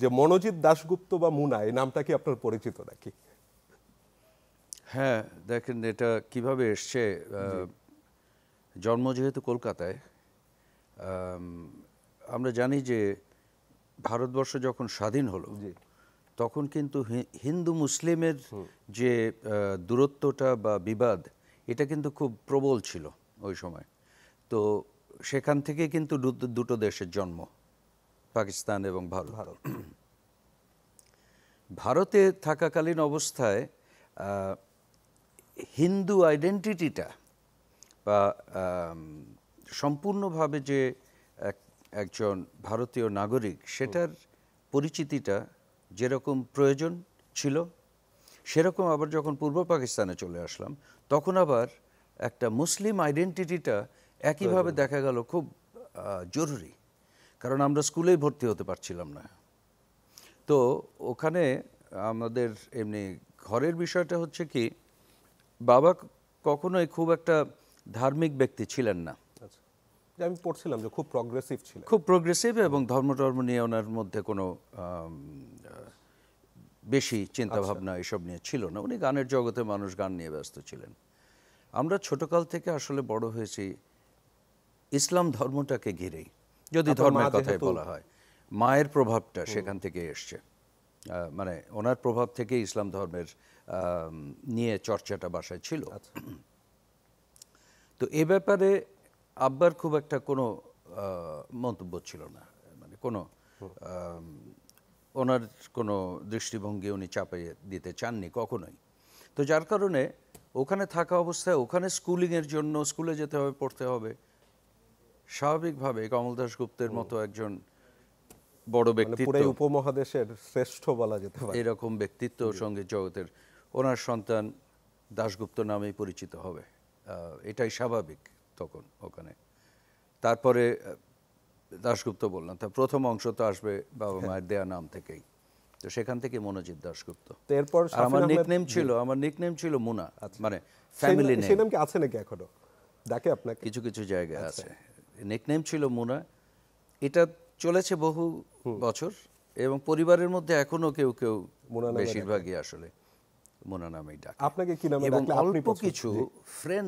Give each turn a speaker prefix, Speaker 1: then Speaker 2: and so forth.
Speaker 1: যে মনোজিৎ দাশগুপ্ত বা মুনা এই নামটা কি আপনার পরিচিত নাকি?
Speaker 2: হ্যাঁ, দেখেন এটা কিভাবে এসছে। জন্ম যেহেতু কলকাতায়, আমরা জানি যে ভারতবর্ষ যখন স্বাধীন হলো তখন কিন্তু হিন্দু মুসলিমের যে দূরত্বটা বা বিবাদ, এটা কিন্তু খুব প্রবল ছিল ওই সময়। তো সেখান থেকে কিন্তু দুটো দেশের জন্ম, পাকিস্তান এবং ভারত। ভারতে থাকাকালীন অবস্থায় হিন্দু আইডেন্টিটিটা বা সম্পূর্ণভাবে যে একজন ভারতীয় নাগরিক সেটার পরিচিতিটা যেরকম প্রয়োজন ছিল, সেরকম আবার যখন পূর্ব পাকিস্তানে চলে আসলাম তখন আবার একটা মুসলিম আইডেন্টিটিটা একইভাবে দেখা গেল খুব জরুরি, কারণ আমরা স্কুলেই ভর্তি হতে পারছিলাম না। তো ওখানে আমাদের এমনি ঘরের বিষয়টা হচ্ছে কি, বাবা কখনোই খুব একটা ধার্মিক ব্যক্তি ছিলেন না।
Speaker 1: আমি পড়ছিলাম যে খুব প্রগ্রেসিভ ছিলেন,
Speaker 2: খুব প্রগ্রেসিভ, এবং ধর্ম নিয়ে ওনার মধ্যে কোনো বেশি চিন্তাভাবনা এসব নিয়ে ছিল না। উনি গানের জগতে, মানুষ গান নিয়ে ব্যস্ত ছিলেন। আমরা ছোটকাল থেকে আসলে বড় হয়েছি ইসলাম ধর্মটাকে ঘিরেই, যদি ধর্মের কথাই বলা হয়। মায়ের প্রভাবটা সেখান থেকে এসছে, মানে ওনার প্রভাব থেকে ইসলাম ধর্মের নিয়ে চর্চাটা বাসায় ছিল। তো এ ব্যাপারে আব্বার খুব একটা কোনো মন্তব্য ছিল না, মানে কোনো ওনার কোনো দৃষ্টিভঙ্গি উনি চাপিয়ে দিতে চাননি কখনোই। তো যার কারণে ওখানে থাকা অবস্থায় ওখানে স্কুলিংয়ের জন্য স্কুলে যেতে হবে, পড়তে হবে, স্বাভাবিকভাবে কমল দাশগুপ্তের মতো একজন বড় ব্যক্তিত্ব,
Speaker 1: পুরো উপমহাদেশের শ্রেষ্ঠ বলা যেতে পারে
Speaker 2: এরকম ব্যক্তিত্ব সঙ্গীত জগতের, ওনার সন্তান দাশগুপ্ত নামেই পরিচিত হবে, এটাই স্বাভাবিক তখন ওখানে। তারপরে দাশগুপ্ত বললাম, তার প্রথম অংশ তো আসবে বাবা মায়ের দেয়া নাম থেকেই, তো সেখান থেকে মনোজিৎ দাশগুপ্ত।
Speaker 1: এরপর
Speaker 2: আমার নিকনেম ছিল মুনা, মানে ফ্যামিলি নেম।
Speaker 1: সেই নাম কি আছে নাকি এখনো? ডাকে আপনাকে
Speaker 2: কিছু কিছু জায়গায় আছে, নিকনেম ছিল মুনা। এটা চলেছে বহু বছর, এবং পরিবারের মধ্যে এখনো কেউ কেউ, বেশিরভাগই আসলে মুনা নামেই ডাকে।
Speaker 1: আপনাকে কি নামে
Speaker 2: এবং
Speaker 1: ডাকলে আপনি
Speaker 2: অল্প কিছু ফ্রেন্ড